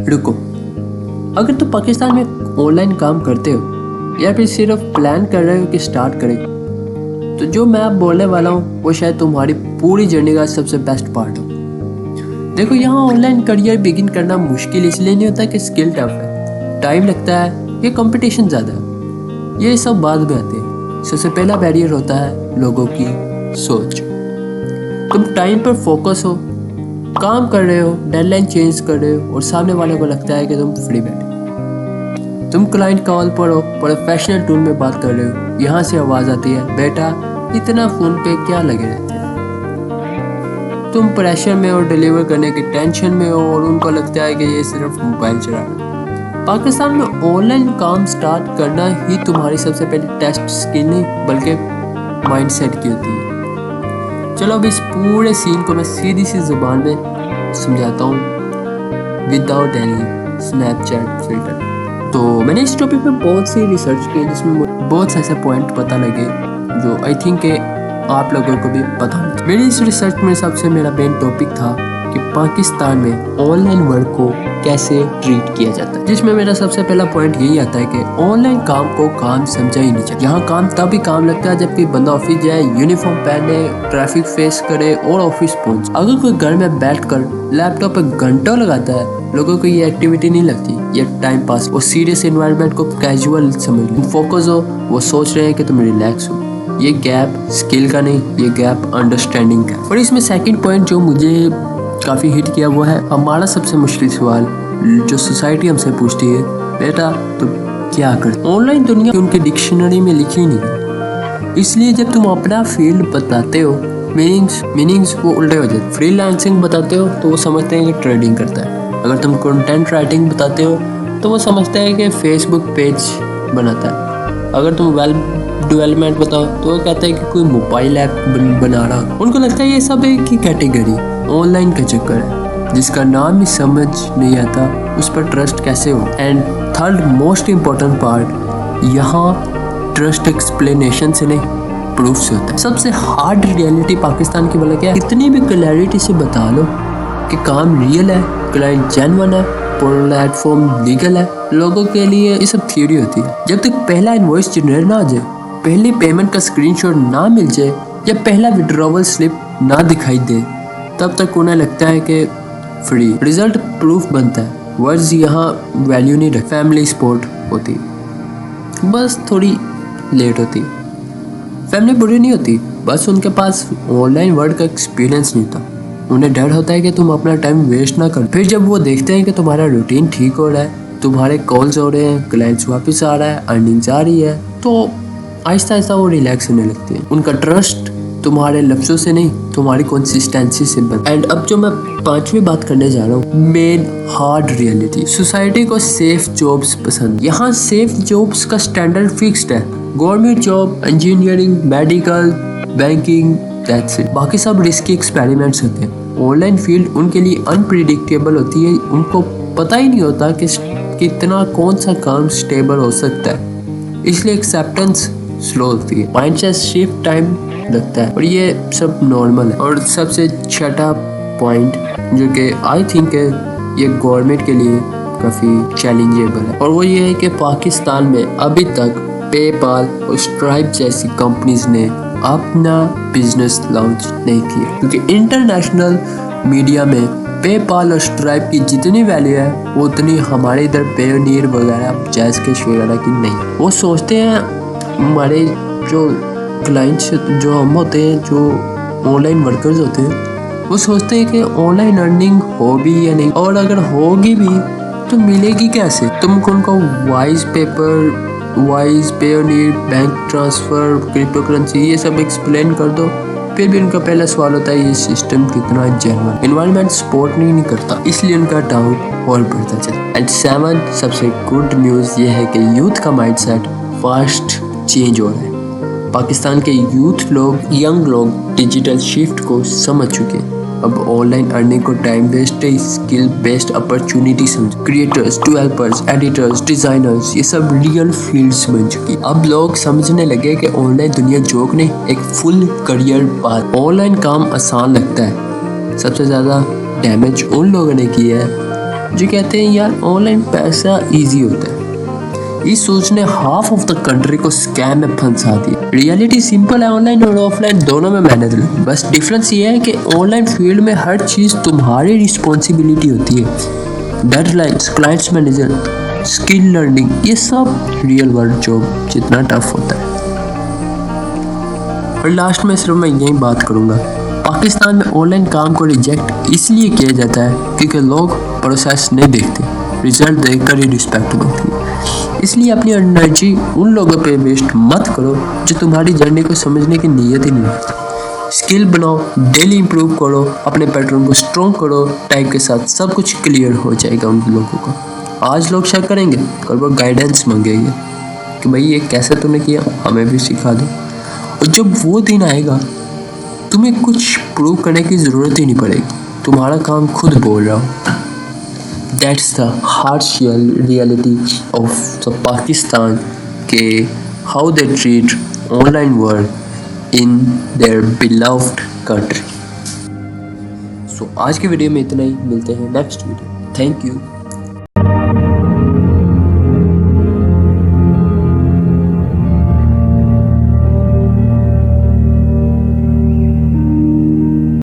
रुको, अगर तुम पाकिस्तान में ऑनलाइन काम करते हो या फिर सिर्फ प्लान कर रहे हो कि स्टार्ट करें, तो जो मैं अब बोलने वाला हूँ वो शायद तुम्हारी पूरी जर्नी का सबसे बेस्ट पार्ट हो। देखो, यहाँ ऑनलाइन करियर बिगिन करना मुश्किल इसलिए नहीं होता कि स्किल टफ है, टाइम लगता है, ये कंपटीशन ज़्यादा है, ये सब बाद में आते हैं। सबसे पहला बैरियर होता है लोगों की सोच। तुम टाइम पर फोकस हो, काम कर रहे हो, डेडलाइन चेंज कर रहे हो और सामने वाले को लगता है कि तुम फ्री बैठे। तुम क्लाइंट कॉल पर हो, प्रोफेशनल टून में बात कर रहे हो, यहाँ से आवाज़ आती है, बेटा इतना फ़ोन पे क्या लगे रहते हैं। तुम प्रेशर में हो, डिलीवर करने की टेंशन में हो और उनको लगता है कि ये सिर्फ मोबाइल चला रहा है। पाकिस्तान में ऑनलाइन काम स्टार्ट करना ही तुम्हारी सबसे पहली टेस्ट स्किल नहीं बल्कि माइंडसेट की होती है। चलो अब इस पूरे सीन को मैं सीधी सी ज़ुबान में समझाता हूँ विदाउट एनी स्नैपचैट फिल्टर। तो मैंने इस टॉपिक पे बहुत सी रिसर्च की जिसमें बहुत से ऐसे पॉइंट पता लगे जो आई थिंक के आप लोगों को भी पता होना। मेरी इस रिसर्च में सबसे मेरा मेन टॉपिक था कि पाकिस्तान में ऑनलाइन वर्क को कैसे ट्रीट किया जाता है, जिसमें मेरा सबसे पहला पॉइंट यही आता है कि ऑनलाइन काम को काम समझा ही नहीं जाता। यहाँ काम तभी काम लगता है जबकि बंदा ऑफिस जाए, यूनिफॉर्म पहने, ट्रैफिक फेस करे और ऑफिस पहुंचे। अगर कोई घर में बैठकर लैपटॉप पर घंटों लगाता है, लोगों को ये एक्टिविटी नहीं लगती, ये टाइम पास। वो सीरियस एनवायरनमेंट को कैजुअल समझ लो, फोकस हो, वो सोच रहे हैं कि तुम रिलैक्स हो। ये गैप स्किल का नहीं, ये गैप अंडरस्टैंडिंग का। और इसमें सेकंड पॉइंट जो मुझे काफ़ी हिट किया वो है हमारा सबसे मुश्किल सवाल जो सोसाइटी हमसे पूछती है, बेटा तुम क्या करते। ऑनलाइन दुनिया उनकी डिक्शनरी में लिखी नहीं है, इसलिए जब तुम अपना फील्ड बताते हो मीनिंग्स वो उल्टे हो जाते। फ्रीलांसिंग बताते हो तो वो समझते हैं कि ट्रेडिंग करता है। अगर तुम कंटेंट राइटिंग बताते हो तो वो समझते हैं कि फेसबुक पेज बनाता है। अगर तुम वेब डेवलपमेंट बताओ तो वो कहते हैं कि कोई मोबाइल ऐप बना रहा। उनको लगता है ये सब एक ही कैटेगरी ऑनलाइन का चक्कर है, जिसका नाम ही समझ नहीं आता उस पर ट्रस्ट कैसे हो। And third most important part, यहाँ ट्रस्ट एक्सप्लेनेशन से नहीं प्रूफ से होता है। सबसे हार्ड रियलिटी पाकिस्तान की बोला क्या है, इतनी भी क्लैरिटी से बता लो कि काम रियल है, क्लाइंट जेन्युइन है, प्लेटफॉर्म लीगल है, लोगों के लिए ये सब थ्योरी होती है। जब तक पहला इनवॉइस जनरेट ना आ जाए, पहली पेमेंट का स्क्रीनशॉट ना मिल जाए या पहला विड्रॉवल स्लिप ना दिखाई दे, तब तक उन्हें लगता है कि फ्री। रिजल्ट प्रूफ बनता है, वर्ड्स यहाँ वैल्यू नहीं रखते। फैमिली सपोर्ट होती, बस थोड़ी लेट होती। फैमिली बुरी नहीं होती, बस उनके पास ऑनलाइन वर्ड का एक्सपीरियंस नहीं होता। उन्हें डर होता है कि तुम अपना टाइम वेस्ट ना करो। फिर जब वो देखते हैं कि तुम्हारा रूटीन ठीक हो रहा है, तुम्हारे कॉल्स हो रहे हैं, क्लाइंट्स वापस आ रहा है, अर्निंग्स आ रही है, तो आहिस्ता आहिस्ता वो रिलैक्स होने लगते हैं। उनका ट्रस्ट तुम्हारे लफ्ज़ों से नहीं, तुम्हारी कंसिस्टेंसी से बनता है। एंड अब जो मैं पांचवी बात करने जा रहा हूँ, मेन हार्ड रियलिटी। सोसाइटी को सेफ जॉब्स पसंद। यहाँ सेफ जॉब्स का स्टैंडर्ड फिक्स्ड है, government job, engineering, medical, banking, that's it. बाकी सब रिस्की एक्सपेरिमेंट्स होते हैं। ऑनलाइन फील्ड उनके लिए अनप्रिडिक्टेबल होती है, उनको पता ही नहीं होता कि कितना कौन सा काम स्टेबल हो सकता है, इसलिए एक्सेप्टेंस स्लो होती है, माइंडसेट शिफ्ट टाइम लगता है और ये सब नॉर्मल है। और सबसे छठा पॉइंट जो कि आई थिंक है ये गवर्नमेंट के लिए काफ़ी चैलेंजेबल है, और वो ये है कि पाकिस्तान में अभी तक पेपाल और स्ट्राइप जैसी कंपनीज ने अपना बिजनेस लॉन्च नहीं किया, क्योंकि इंटरनेशनल मीडिया में पेपाल और स्ट्राइप की जितनी वैल्यू है उतनी हमारे इधर पेयोनियर वगैरह जैज़ के वगैरह की नहीं। वो सोचते हैं हमारे जो क्लाइंट्स जो हम होते हैं, जो ऑनलाइन वर्कर्स होते हैं, वो सोचते हैं कि ऑनलाइन अर्निंग हो भी या नहीं, और अगर होगी भी तो मिलेगी कैसे। तुम उनको wise Payoneer, bank transfer, crypto currency ये सब एक्सप्लेन कर दो, फिर भी उनका पहला सवाल होता है ये सिस्टम कितना जेन्युइन। एनवायरनमेंट सपोर्ट नहीं करता, इसलिए उनका डाउट और बढ़ता चलता। एंड 7 सबसे गुड न्यूज़ ये है कि यूथ का माइंडसेट फास्ट चेंज हो रहा है। पाकिस्तान के यंग लोग डिजिटल शिफ्ट को समझ चुके हैं। अब ऑनलाइन अर्निंग को time waste skill based opportunity समझ। क्रिएटर्स, डेवलपर्स, एडिटर्स, डिजाइनर्स ये सब रियल फील्ड्स बन चुकी। अब लोग समझने लगे कि ऑनलाइन दुनिया जोक नहीं, एक फुल करियर पाथ। ऑनलाइन काम आसान लगता है, सबसे ज़्यादा डैमेज उन लोगों ने किया है जो कहते हैं यार ऑनलाइन पैसा इजी होता है। इस सोच ने हाफ ऑफ द कंट्री को स्कैम में फंसा दिया। रियलिटी सिंपल है, ऑनलाइन और ऑफलाइन दोनों में मेहनत लगी। बस डिफरेंस ये है कि ऑनलाइन फील्ड में हर चीज़ तुम्हारी रिस्पॉन्सिबिलिटी होती है। Deadlines, clients manager, skill learning, ये सब रियल वर्ल्ड जॉब जितना टफ होता है। और लास्ट में सिर्फ मैं यही बात करूँगा, पाकिस्तान में ऑनलाइन काम को रिजेक्ट इसलिए किया जाता है क्योंकि लोग प्रोसेस नहीं देखते, रिजल्ट देखकर ही रिस्पेक्ट मिलती है। इसलिए अपनी एनर्जी उन लोगों पे वेस्ट मत करो जो तुम्हारी जर्नी को समझने की नीयत ही नहीं रखते। स्किल बनाओ, डेली इंप्रूव करो, अपने पैटर्न को स्ट्रॉन्ग करो। टाइम के साथ सब कुछ क्लियर हो जाएगा उन लोगों को। आज लोग शेयर करेंगे, कल वो गाइडेंस मांगेंगे कि भाई ये कैसे तूने किया, हमें भी सिखा दो। और जब वो दिन आएगा तुम्हें कुछ प्रूव करने की ज़रूरत ही नहीं पड़ेगी, तुम्हारा काम खुद बोल रहा हो। That's the harsh reality of the Pakistan के how they treat online world in their beloved country. So आज की वीडियो में इतना ही, मिलते हैं नेक्स्ट वीडियो। Thank you.